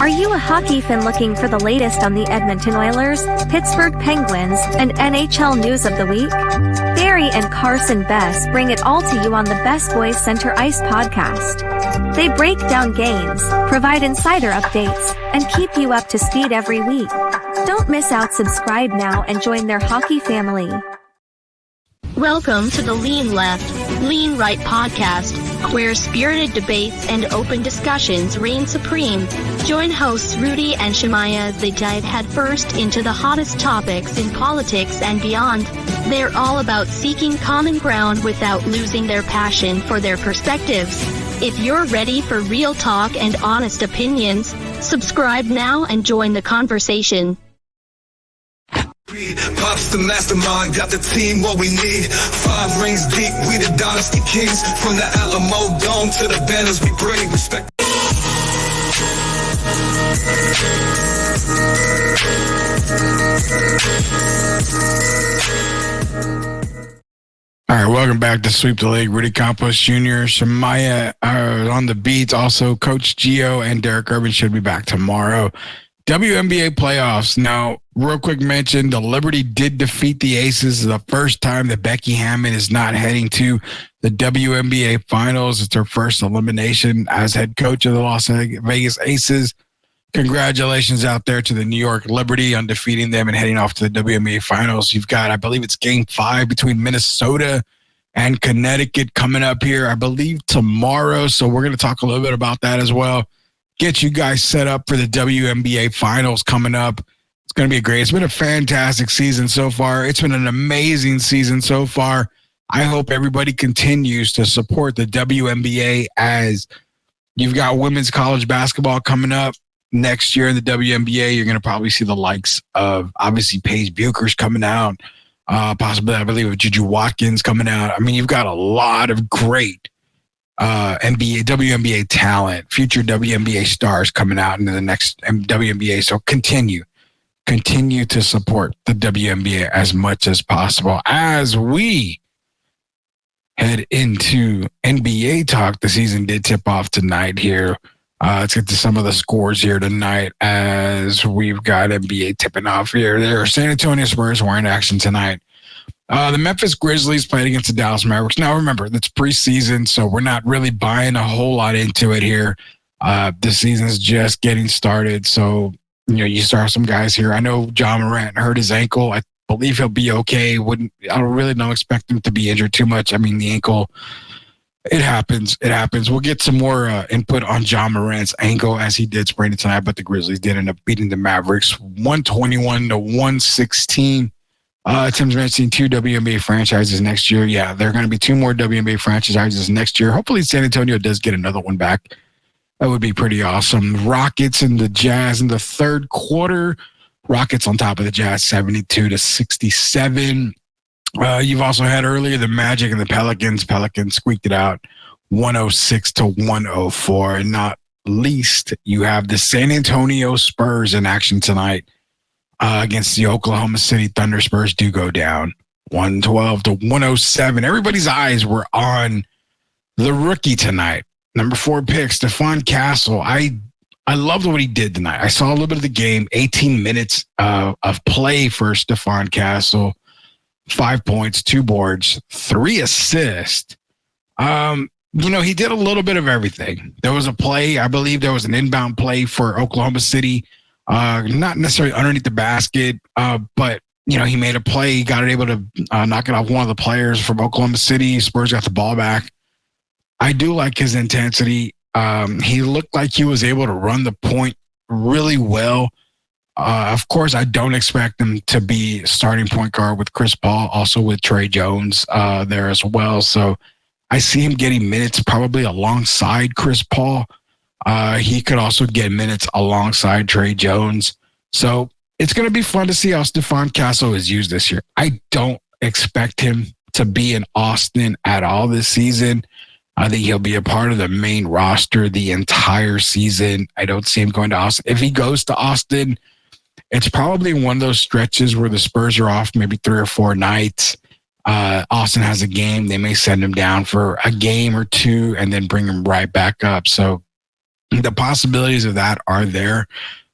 Are you a hockey fan looking for the latest on the Edmonton Oilers, Pittsburgh Penguins, and NHL news of the week? Barry and Carson Best bring it all to you on the Best Boys Center Ice podcast. They break down games, provide insider updates, and keep you up to speed every week. Don't miss out. Subscribe now and join their hockey family. Welcome to the Lean Left, Lean Right podcast, where spirited debates and open discussions reign supreme. Join hosts Rudy and Shemaya as they dive headfirst into the hottest topics in politics and beyond. They're all about seeking common ground without losing their passion for their perspectives. If you're ready for real talk and honest opinions, subscribe now and join the conversation. Pops the mastermind, got the team what we need. 5 rings deep, we the dynasty kings. From the Alamo Dome to the banners we bring. Respect. All right, welcome back to Sweep the League. Rudy Campos Jr., Shemaya on the beats. Also, Coach Gio and Derek Urban should be back tomorrow. WNBA playoffs. Now, real quick mention, the Liberty did defeat the Aces. The first time that Becky Hammond is not heading to the WNBA finals. It's her first elimination as head coach of the Las Vegas Aces. Congratulations out there to the New York Liberty on defeating them and heading off to the WNBA finals. You've got, I believe it's game 5 between Minnesota and Connecticut coming up here, I believe tomorrow. So we're going to talk a little bit about that as well. Get you guys set up for the WNBA finals coming up. It's going to be great. It's been a fantastic season so far. It's been an amazing season so far. I hope everybody continues to support the WNBA as you've got women's college basketball coming up next year in the WNBA. You're going to probably see the likes of obviously Paige Buchers coming out, possibly I believe of Juju Watkins coming out. I mean, you've got a lot of great WNBA talent, future WNBA stars coming out into the next WNBA. So continue to support the WNBA as much as possible as we head into NBA talk. The season did tip off tonight here. Let's get to some of the scores here tonight as we've got NBA tipping off here. There are San Antonio Spurs were in action tonight. The Memphis Grizzlies played against the Dallas Mavericks. Now, remember, that's preseason, so we're not really buying a whole lot into it here. The season's just getting started, so you saw some guys here. I know John Morant hurt his ankle. I believe he'll be okay. Don't expect him to be injured too much. I mean, the ankle, it happens. We'll get some more input on John Morant's ankle as he did sprain it tonight, but the Grizzlies did end up beating the Mavericks 121-116. Tim's mentioning 2 WNBA franchises next year. Yeah, there are going to be 2 more WNBA franchises next year. Hopefully San Antonio does get another one back. That would be pretty awesome. Rockets and the Jazz in the third quarter. Rockets on top of the Jazz 72-67. You've also had earlier the Magic and the Pelicans. Pelicans squeaked it out 106-104. And not least, you have the San Antonio Spurs in action tonight. Against the Oklahoma City Thunder. Spurs do go down 112-107. Everybody's eyes were on the rookie tonight. Number 4 pick, Stephon Castle. I loved what he did tonight. I saw a little bit of the game, 18 minutes of play for Stephon Castle. 5 points, 2 boards, 3 assists. He did a little bit of everything. There was a play, I believe there was an inbound play for Oklahoma City. Not necessarily underneath the basket, but, he made a play. He got able to knock it off one of the players from Oklahoma City. Spurs got the ball back. I do like his intensity. He looked like he was able to run the point really well. Of course, I don't expect him to be starting point guard with Chris Paul, also with Trey Jones there as well. So I see him getting minutes probably alongside Chris Paul. He could also get minutes alongside Trey Jones. So it's going to be fun to see how Stephon Castle is used this year. I don't expect him to be in Austin at all this season. I think he'll be a part of the main roster the entire season. I don't see him going to Austin. If he goes to Austin, it's probably one of those stretches where the Spurs are off maybe 3 or 4 nights. Austin has a game. They may send him down for a game or 2 and then bring him right back up. So the possibilities of that are there,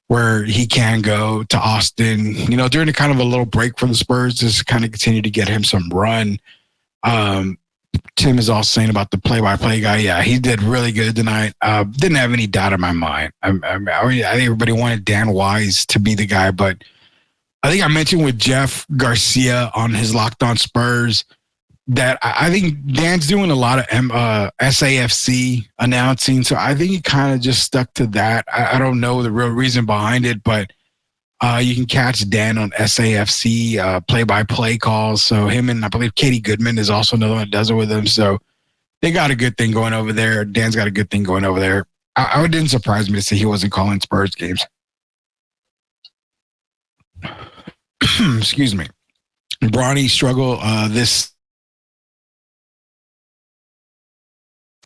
where he can go to Austin, during a kind of a little break for the Spurs, just kind of continue to get him some run. Tim is also saying about the play-by-play guy. Yeah, he did really good tonight. Didn't have any doubt in my mind. I think everybody wanted Dan Wise to be the guy, but I think I mentioned with Jeff Garcia on his Locked On Spurs that I think Dan's doing a lot of SAFC announcing, so I think he kind of just stuck to that. I don't know the real reason behind it, but you can catch Dan on SAFC play-by-play calls. So him and I believe Katie Goodman is also another one that does it with him. So they got a good thing going over there. Dan's got a good thing going over there. It didn't surprise me to see he wasn't calling Spurs games. Excuse me. Bronny struggle this.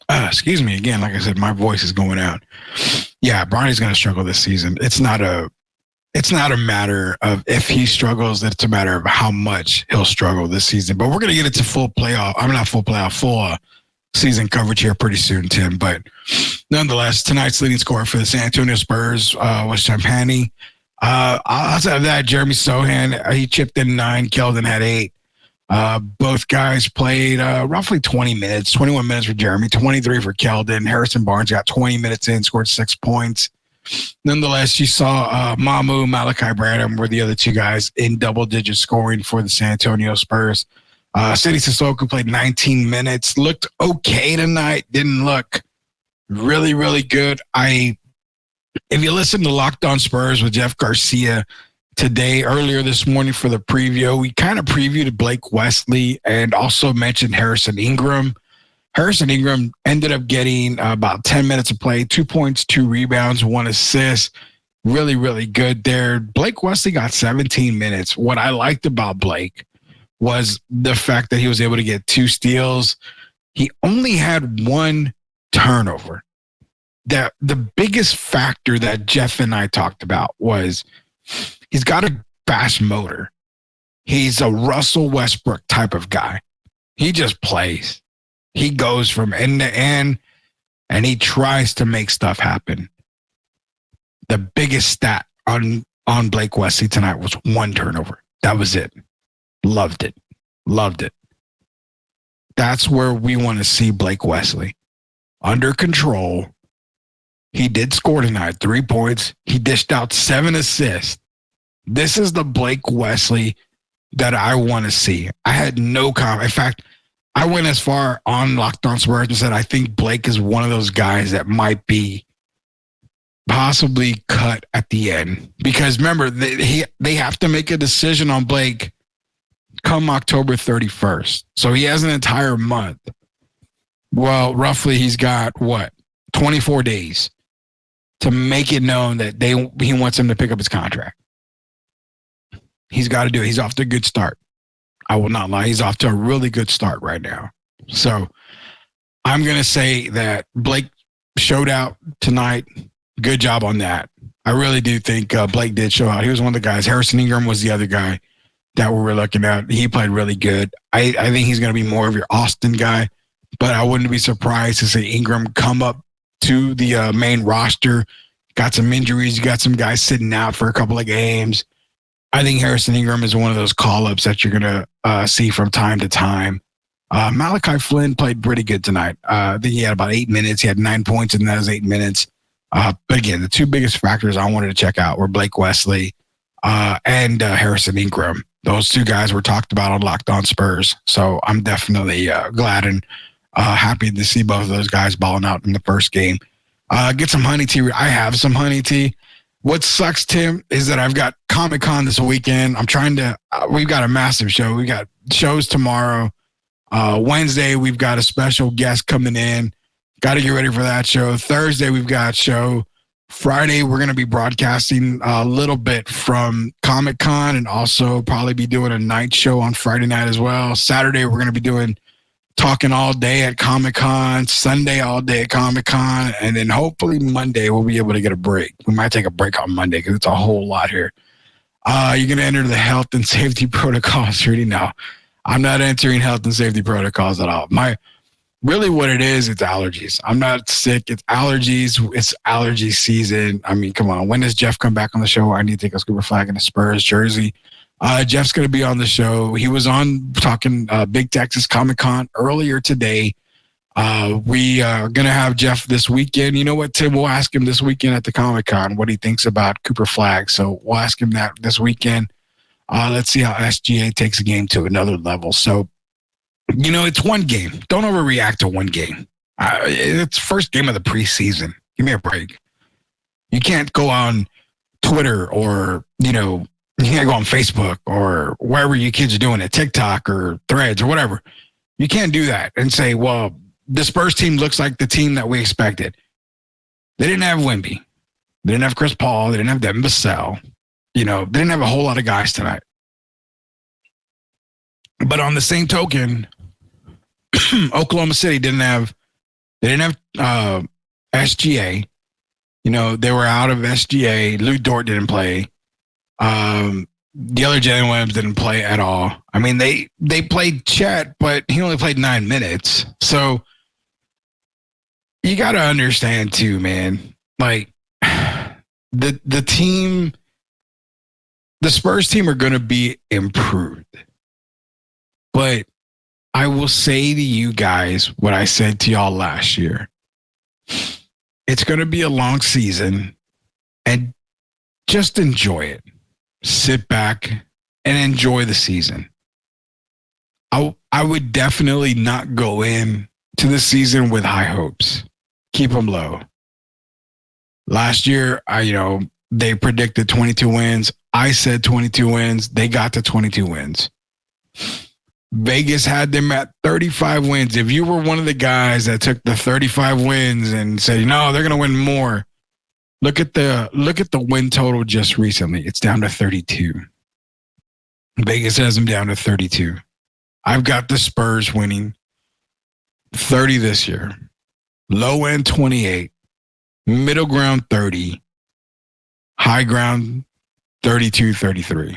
Excuse me again. Like I said, my voice is going out. Yeah, Bronny's going to struggle this season. It's not a matter of if he struggles. It's a matter of how much he'll struggle this season. But we're going to get into full season coverage here pretty soon, Tim. But nonetheless, tonight's leading scorer for the San Antonio Spurs was Champagny. Outside of that, Jeremy Sohan, he chipped in 9, Keldon had 8. Both guys played roughly 20 minutes, 21 minutes for Jeremy, 23 for Keldon. Harrison Barnes got 20 minutes in, scored 6 points. Nonetheless, you saw Malachi Branham were the other two guys in double-digit scoring for the San Antonio Spurs. City Sissoko played 19 minutes, looked okay tonight, didn't look really, really good. If you listen to Locked On Spurs with Jeff Garcia earlier this morning for the preview, we kind of previewed Blake Wesley and also mentioned Harrison Ingram. Harrison Ingram ended up getting about 10 minutes of play, 2 points, 2 rebounds, 1 assist. Really, really good there. Blake Wesley got 17 minutes. What I liked about Blake was the fact that he was able to get 2 steals. He only had 1 turnover. The biggest factor that Jeff and I talked about was he's got a fast motor. He's a Russell Westbrook type of guy. He just plays. He goes from end to end, and he tries to make stuff happen. The biggest stat on Blake Wesley tonight was 1 turnover. That was it. Loved it. Loved it. That's where we want to see Blake Wesley. Under control. He did score tonight, 3 points. He dished out 7 assists. This is the Blake Wesley that I want to see. I had no comment. In fact, I went as far on Locked On Spurs and said I think Blake is one of those guys that might be possibly cut at the end. Because remember, they have to make a decision on Blake come October 31st. So he has an entire month. Well, roughly he's got, 24 days to make it known that he wants him to pick up his contract. He's got to do it. He's off to a good start. I will not lie. He's off to a really good start right now. So I'm going to say that Blake showed out tonight. Good job on that. I really do think Blake did show out. He was one of the guys. Harrison Ingram was the other guy that we were looking at. He played really good. I think he's going to be more of your Austin guy, but I wouldn't be surprised to see Ingram come up to the main roster. Got some injuries. You got some guys sitting out for a couple of games. I think Harrison Ingram is one of those call-ups that you're going to see from time to time. Malachi Flynn played pretty good tonight. I think he had about 8 minutes. He had 9 points in those 8 minutes. But again, the 2 biggest factors I wanted to check out were Blake Wesley and Harrison Ingram. Those 2 guys were talked about on Locked On Spurs. So I'm definitely glad and happy to see both of those guys balling out in the first game. Get some honey tea. I have some honey tea. What sucks, Tim, is that I've got Comic-Con this weekend. I'm trying to, we've got a massive show. We got shows tomorrow. Wednesday, we've got a special guest coming in. Got to get ready for that show. Thursday, we've got a show. Friday, we're going to be broadcasting a little bit from Comic-Con and also probably be doing a night show on Friday night as well. Saturday, we're going to be talking all day at Comic-Con, Sunday all day at Comic-Con, and then hopefully Monday we'll be able to get a break. We might take a break on Monday because it's a whole lot here. You're going to enter the health and safety protocols, Rudy. No, I'm not entering health and safety protocols at all. really what it is, it's allergies. I'm not sick. It's allergies. It's allergy season. I mean, come on. When does Jeff come back on the show? I need to take a Scuba Flag in a Spurs jersey. Jeff's going to be on the show. He was on talking Big Texas Comic-Con earlier today. We are going to have Jeff this weekend. You know what, Tim? We'll ask him this weekend at the Comic-Con what he thinks about Cooper Flag. So we'll ask him that this weekend. Let's see how SGA takes a game to another level. So, you know, it's one game. Don't overreact to one game. It's first game of the preseason. Give me a break. You can't go on Twitter or, you know, you can't go on Facebook or wherever you kids are doing it, TikTok or Threads or whatever. You can't do that and say, well, the Spurs team looks like the team that we expected. They didn't have Wemby. They didn't have Chris Paul. They didn't have Devin Vassell. You know, they didn't have a whole lot of guys tonight. But on the same token, Oklahoma City didn't have SGA. You know, they were out of SGA. Lou Dort didn't play. The other Jalen Williams didn't play at all. I mean, they played Chet, but he only played 9 minutes. So you got to understand too, man. Like the team, the Spurs team are going to be improved. But I will say to you guys what I said to y'all last year. It's going to be a long season, and just enjoy it. Sit back and enjoy the season. I would definitely not go in to the season with high hopes. Keep them low. Last year, they predicted 22 wins. I said 22 wins. They got to 22 wins. Vegas had them at 35 wins. If you were one of the guys that took the 35 wins and said, no, they're going to win more, look at the win total just recently. It's down to 32. Vegas has them down to 32. I've got the Spurs winning 30 this year. Low end 28. Middle ground 30. High ground 32, 33.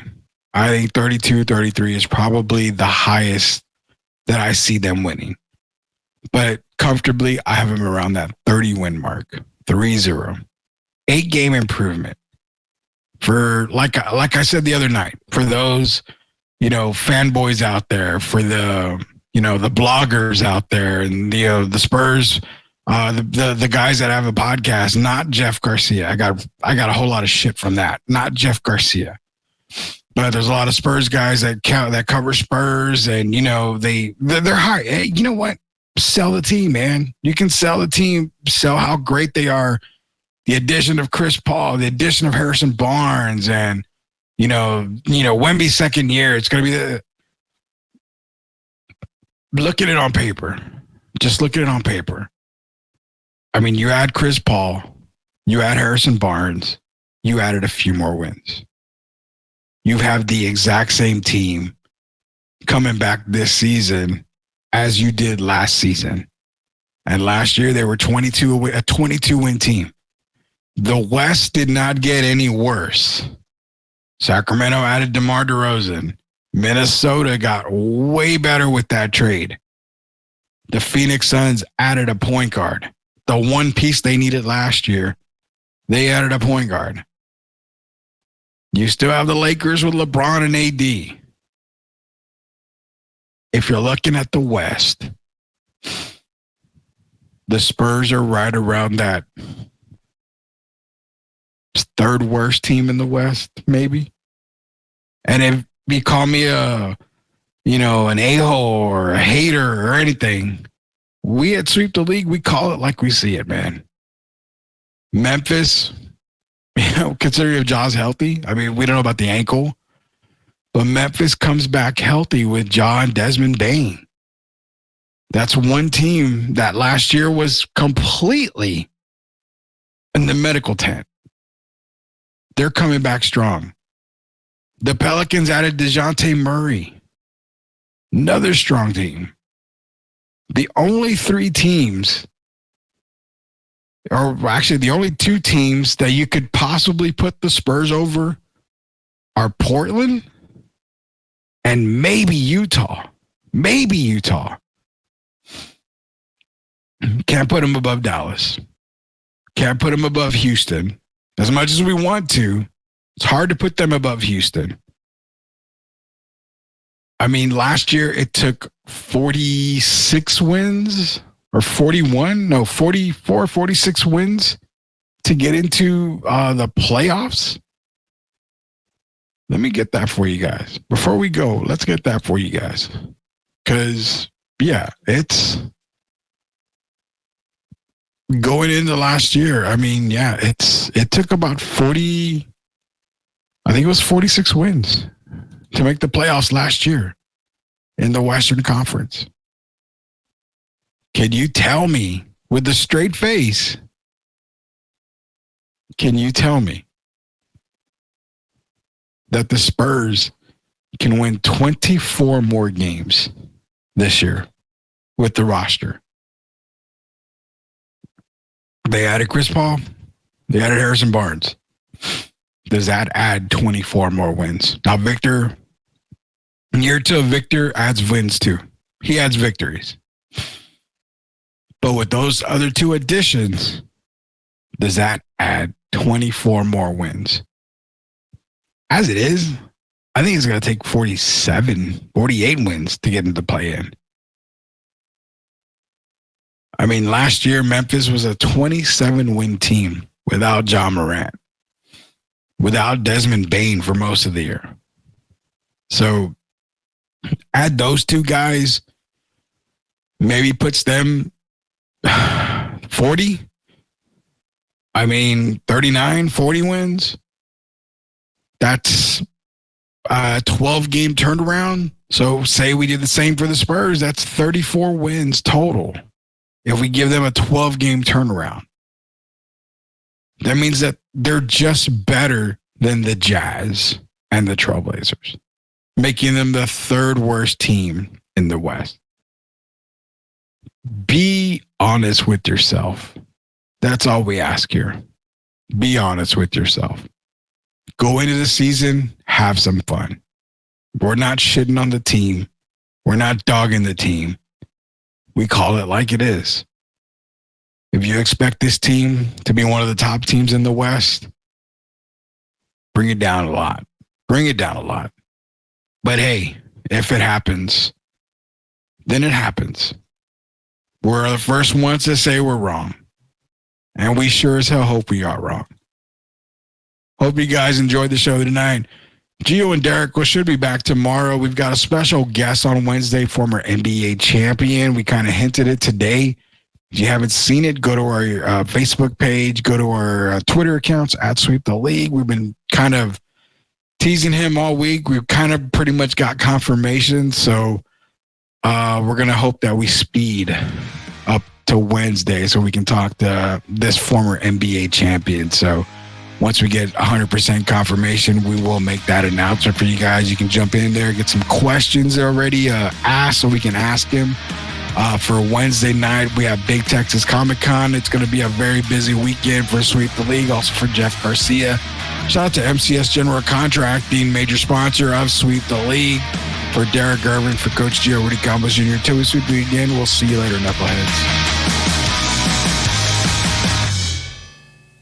I think 32, 33 is probably the highest that I see them winning. But comfortably, I have them around that 30 win mark. 3-0. 8-game improvement. For like I said the other night, for those, fanboys out there, for the, the bloggers out there and the Spurs, the guys that have a podcast, not Jeff Garcia. I got a whole lot of shit from that. Not Jeff Garcia. But there's a lot of Spurs guys that cover Spurs, and they're high. Hey, you know what? Sell the team, man. You can sell the team, sell how great they are. The addition of Chris Paul, the addition of Harrison Barnes, and Wemby's second year. It's going to be look at it on paper. Just look at it on paper. I mean, you add Chris Paul, you add Harrison Barnes, you added a few more wins. You have the exact same team coming back this season as you did last season. And last year, they were a 22-win team. The West did not get any worse. Sacramento added DeMar DeRozan. Minnesota got way better with that trade. The Phoenix Suns added a point guard. The one piece they needed last year, they added a point guard. You still have the Lakers with LeBron and AD. If you're looking at the West, the Spurs are right around that third worst team in the West, maybe. And if you call me an a-hole or a hater or anything, we at Sweep the League, we call it like we see it, man. Memphis, considering if Ja's healthy, I mean, we don't know about the ankle, but Memphis comes back healthy with Ja and Desmond Bane. That's one team that last year was completely in the medical tent. They're coming back strong. The Pelicans added DeJounte Murray. Another strong team. The only three teams, or actually the only two teams that you could possibly put the Spurs over are Portland and maybe Utah. Maybe Utah. Can't put them above Dallas. Can't put them above Houston. As much as we want to, it's hard to put them above Houston. I mean, last year it took 46 wins or 41, no, 44, 46 wins to get into the playoffs. Let me get that for you guys. Before we go, let's get that for you guys. Because, yeah, it's going into last year. I mean, yeah, it took about 40, I think it was 46 wins to make the playoffs last year in the Western Conference. Can you tell me with a straight face? Can you tell me that the Spurs can win 24 more games this year with the roster? They added Chris Paul. They added Harrison Barnes. Does that add 24 more wins? Now, Victor, year two, Victor adds wins too. He adds victories. But with those other two additions, does that add 24 more wins? As it is, I think it's going to take 47, 48 wins to get into the play-in. I mean, last year, Memphis was a 27-win team without John Morant, without Desmond Bane for most of the year. So add those two guys, maybe puts them 40. I mean, 39, 40 wins. That's a 12-game turnaround. So say we did the same for the Spurs. That's 34 wins total. If we give them a 12-game turnaround, that means that they're just better than the Jazz and the Trailblazers, making them the third worst team in the West. Be honest with yourself. That's all we ask here. Be honest with yourself. Go into the season, have some fun. We're not shitting on the team. We're not dogging the team. We call it like it is. If you expect this team to be one of the top teams in the West, bring it down a lot. Bring it down a lot. But hey, if it happens, then it happens. We're the first ones to say we're wrong. And we sure as hell hope we are wrong. Hope you guys enjoyed the show tonight. Gio and Derek should be back tomorrow. We've got a special guest on Wednesday, former NBA champion. We kind of hinted it today. If you haven't seen it, go to our Facebook page, go to our Twitter accounts at Sweep the League. We've been kind of teasing him all week. We've kind of pretty much got confirmation. So we're going to hope that we speed up to Wednesday so we can talk to this former NBA champion. So once we get 100% confirmation, we will make that announcement for you guys. You can jump in there, get some questions already asked so we can ask him. For Wednesday night, we have Big Texas Comic Con. It's going to be a very busy weekend for Sweep the League, also for Jeff Garcia. Shout out to MCS General Contracting, major sponsor of Sweep the League. For Derek Gervin, for Coach Gio Rudy Campos Jr. Till we sweep you again, we'll see you later, Knuckleheads.